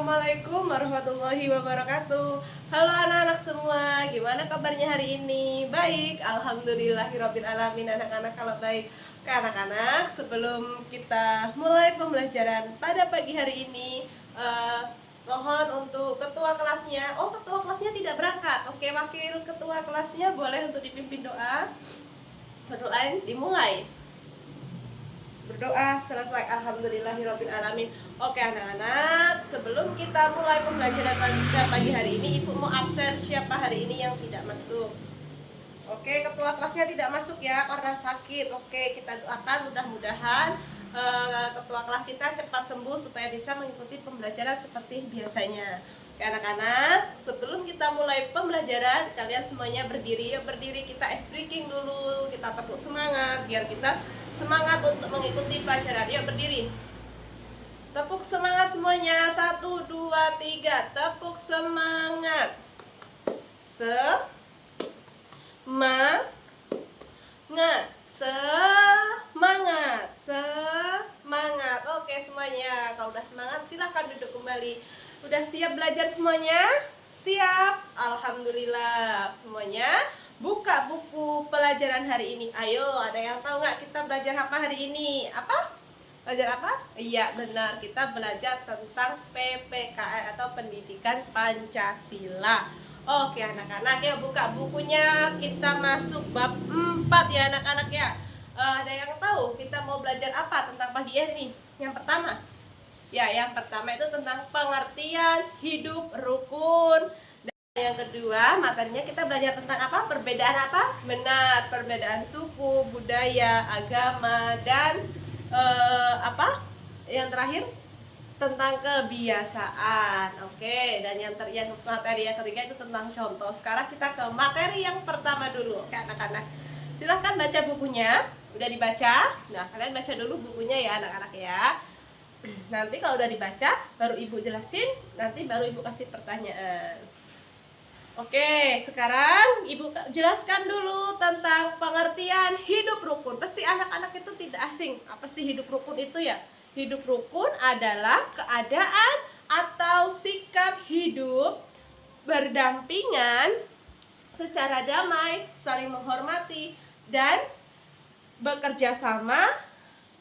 Assalamualaikum warahmatullahi wabarakatuh. Halo anak-anak semua, gimana kabarnya hari ini? Baik, alhamdulillahirabbil alamin. Anak-anak kalau baik. Oke anak-anak, sebelum kita mulai pembelajaran pada pagi hari ini, mohon untuk ketua kelasnya. Oh, ketua kelasnya tidak berangkat. Oke, wakil ketua kelasnya boleh untuk dipimpin doa. Berdoa dimulai. Berdoa selesai, alhamdulillahirabbil alamin. Oke anak-anak, sebelum kita mulai pembelajaran pagi hari ini, ibu mau absen siapa hari ini yang tidak masuk. Oke, ketua kelasnya tidak masuk ya karena sakit. Oke, kita doakan mudah-mudahan ketua kelas kita cepat sembuh supaya bisa mengikuti pembelajaran seperti biasanya. Oke anak-anak, sebelum kita mulai pembelajaran, kalian semuanya berdiri. Yuk berdiri, kita ice breaking dulu, kita tepuk semangat biar kita semangat untuk mengikuti pelajaran. Yuk berdiri. Tepuk semangat semuanya. 1, 2, 3. Tepuk semangat. Semangat. Semangat. Semangat. Oke semuanya. Kalau udah semangat silahkan duduk kembali. Udah siap belajar semuanya? Siap. Alhamdulillah. Semuanya buka buku pelajaran hari ini. Ayo, ada yang tahu nggak kita belajar apa hari ini? Apa? Belajar apa? Iya benar, kita belajar tentang PPKN atau Pendidikan Pancasila. Oke anak-anak, ya buka bukunya. Kita masuk bab 4 ya anak-anak ya. Ada yang tahu kita mau belajar apa tentang pagi ini? Yang pertama. Ya, yang pertama itu tentang pengertian hidup rukun. Dan yang kedua, materinya kita belajar tentang apa? Perbedaan apa? Benar, perbedaan suku, budaya, agama, dan apa? Yang terakhir tentang kebiasaan. Oke, dan yang materi yang ketiga itu tentang contoh. Sekarang kita ke materi yang pertama dulu. Oke, anak-anak. Silahkan baca bukunya. Udah dibaca? Nah, kalian baca dulu bukunya ya, anak-anak ya. Nanti kalau udah dibaca, baru ibu jelasin. Nanti baru ibu kasih pertanyaan. Oke, sekarang ibu jelaskan dulu tentang pengertian hidup rukun. Pasti anak-anak itu tidak asing. Apa sih hidup rukun itu ya? Hidup rukun adalah keadaan atau sikap hidup berdampingan secara damai, saling menghormati, dan bekerja sama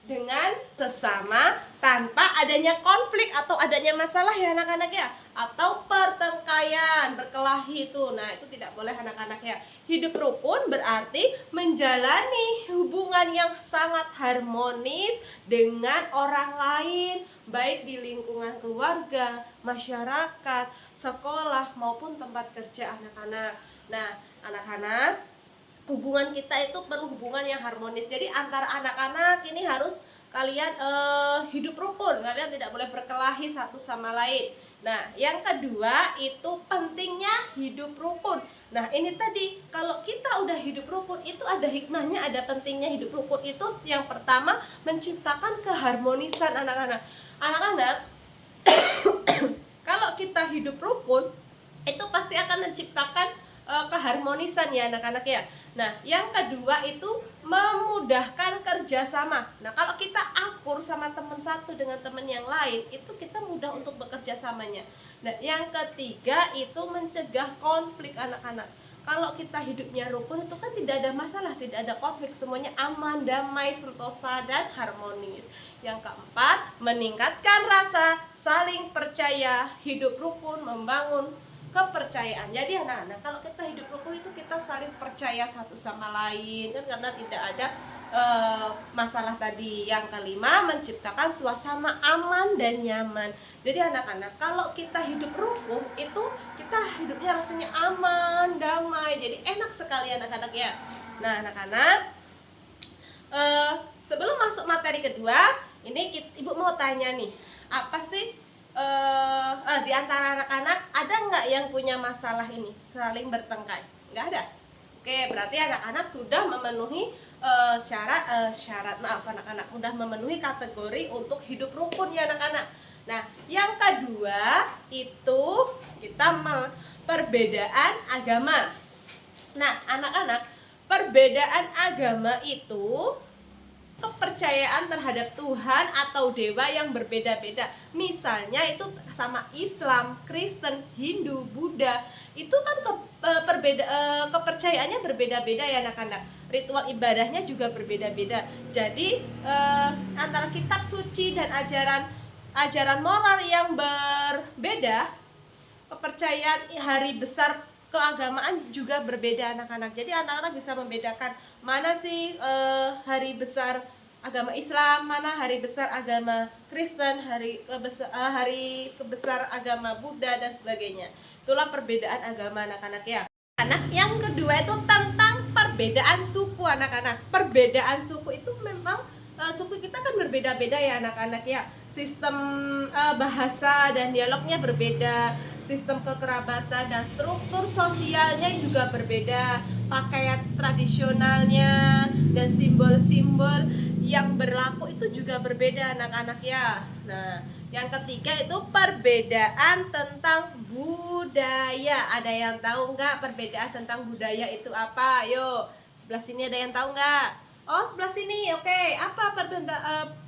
dengan sesama tanpa adanya konflik atau adanya masalah ya anak-anak ya, atau pertengkaran, berkelahi itu. Nah, itu tidak boleh anak-anak ya. Hidup rukun berarti menjalani hubungan yang sangat harmonis dengan orang lain, baik di lingkungan keluarga, masyarakat, sekolah maupun tempat kerja anak-anak. Nah, anak-anak, hubungan kita itu perlu hubungan yang harmonis. Jadi antara anak-anak ini harus kalian hidup rukun. Kalian tidak boleh berkelahi satu sama lain. Nah, yang kedua itu pentingnya hidup rukun. Nah, ini tadi kalau kita udah hidup rukun itu ada hikmahnya, ada pentingnya hidup rukun itu. Yang pertama menciptakan keharmonisan anak-anak. Anak-anak, kalau kita hidup rukun itu pasti akan menciptakan keharmonisan ya anak-anak ya. Nah, yang kedua itu memudahkan kerjasama. Nah, kalau kita akur sama teman satu dengan teman yang lain, itu kita mudah untuk bekerja samanya. Nah, yang ketiga itu mencegah konflik anak-anak. Kalau kita hidupnya rukun itu kan tidak ada masalah, tidak ada konflik, semuanya aman, damai, sentosa, dan harmonis. Yang keempat, meningkatkan rasa saling percaya. Hidup rukun membangun kepercayaan. Jadi anak-anak, kalau kita hidup rukun itu kita saling percaya satu sama lain kan, karena tidak ada masalah tadi. Yang kelima, menciptakan suasana aman dan nyaman. Jadi anak-anak, kalau kita hidup rukun itu kita hidupnya rasanya aman, damai. Jadi enak sekali anak-anak ya. Nah, anak-anak, sebelum masuk materi kedua, ini ibu mau tanya nih, apa sih di antara anak-anak ada nggak yang punya masalah ini saling bertengkar? Nggak ada. Oke, berarti anak-anak sudah memenuhi syarat anak-anak sudah memenuhi kategori untuk hidup rukun ya anak-anak. Nah, yang kedua itu kita perbedaan agama. Nah, anak-anak, perbedaan agama itu kepercayaan terhadap Tuhan atau dewa yang berbeda-beda. Misalnya itu sama Islam, Kristen, Hindu, Buddha, itu kan kepercayaannya berbeda-beda ya anak-anak. Ritual ibadahnya juga berbeda-beda. Jadi antara kitab suci dan ajaran moral yang berbeda, kepercayaan hari besar keagamaan juga berbeda anak-anak. Jadi anak-anak bisa membedakan mana sih hari besar agama Islam, mana hari besar agama Kristen, hari kebesar agama Buddha dan sebagainya. Itulah perbedaan agama anak-anak ya. Anak yang kedua itu tentang perbedaan suku anak-anak. Perbedaan suku itu memang suku kita kan berbeda-beda ya anak-anak ya. Sistem bahasa dan dialognya berbeda, sistem kekerabatan dan struktur sosialnya juga berbeda, pakaian tradisionalnya dan simbol-simbol yang berlaku itu juga berbeda anak-anak ya. Nah, yang ketiga itu perbedaan tentang budaya. Ada yang tahu nggak perbedaan tentang budaya itu apa? Yuk, sebelah sini ada yang tahu nggak? Oh, sebelah sini. Oke, apa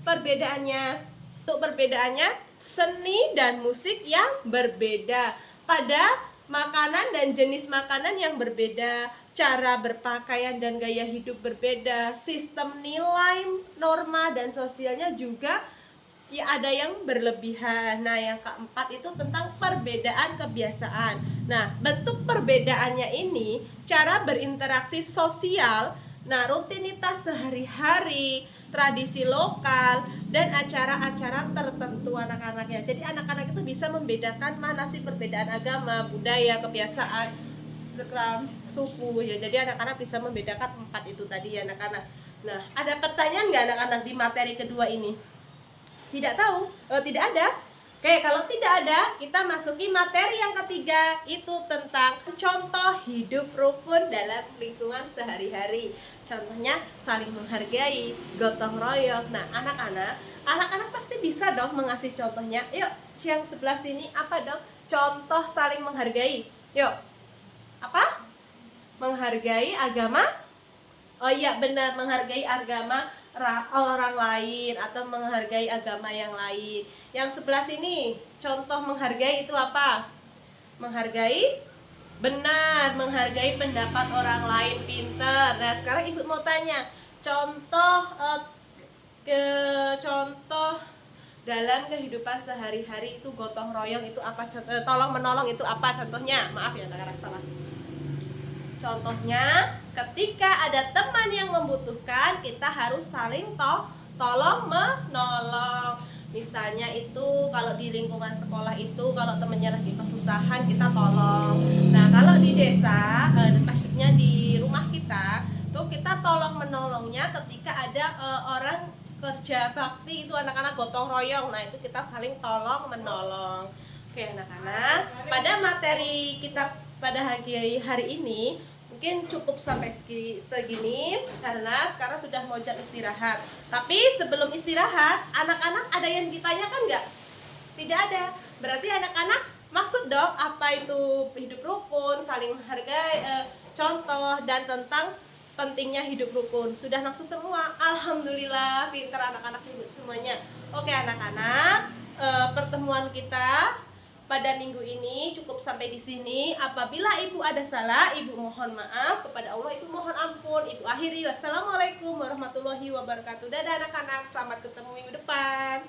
perbedaannya? Untuk perbedaannya, seni dan musik yang berbeda. Pada makanan dan jenis makanan yang berbeda, cara berpakaian dan gaya hidup berbeda, sistem nilai, norma dan sosialnya juga ya ada yang berlebihan. Nah, yang keempat itu tentang perbedaan kebiasaan. Nah, bentuk perbedaannya ini cara berinteraksi sosial, nah rutinitas sehari-hari, tradisi lokal, dan acara-acara tertentu anak-anaknya. Jadi anak-anak itu bisa membedakan mana sih perbedaan agama, budaya, kebiasaan, suku ya. Jadi anak-anak bisa membedakan 4 itu tadi ya anak-anak. Nah, ada pertanyaan nggak anak-anak di materi kedua ini? Tidak tahu? Tidak ada? Oke, kalau tidak ada, kita masuki materi yang ketiga, itu tentang contoh hidup rukun dalam lingkungan sehari-hari. Contohnya saling menghargai, gotong royong. Nah, anak-anak pasti bisa dong mengasih contohnya. Yuk, yang sebelah sini apa dong? Contoh saling menghargai. Yuk. Apa? Menghargai agama? Oh iya, benar, menghargai agama orang lain atau menghargai agama yang lain. Yang sebelah sini, contoh menghargai itu apa? Menghargai? Benar, menghargai pendapat orang lain, pinter. Nah, sekarang ibu mau tanya, contoh dalam kehidupan sehari-hari itu gotong royong itu apa? Tolong menolong itu apa contohnya? Maaf ya, anak-anak salah. Contohnya, ketika ada teman yang membutuhkan, kita harus saling tolong menolong. Misalnya itu kalau di lingkungan sekolah itu kalau temannya lagi kesusahan kita tolong. Nah, kalau di desa, maksudnya di rumah kita, tuh kita tolong menolongnya ketika ada orang kerja bakti itu anak-anak gotong royong. Nah, itu kita saling tolong menolong. Oke anak-anak, pada materi kita pada hari ini mungkin cukup sampai segini karena sekarang sudah mau jam istirahat. Tapi sebelum istirahat, anak-anak ada yang ditanyakan nggak? Tidak ada. Berarti anak-anak maksud dong apa itu hidup rukun, saling menghargai, contoh dan tentang pentingnya hidup rukun. Sudah maksud semua. Alhamdulillah, pintar anak-anak ibu semuanya. Oke anak-anak, pertemuan kita pada minggu ini cukup sampai di sini. Apabila ibu ada salah, ibu mohon maaf. Kepada Allah ibu mohon ampun. Ibu akhiri. Wassalamualaikum warahmatullahi wabarakatuh. Dadah anak-anak, selamat ketemu minggu depan.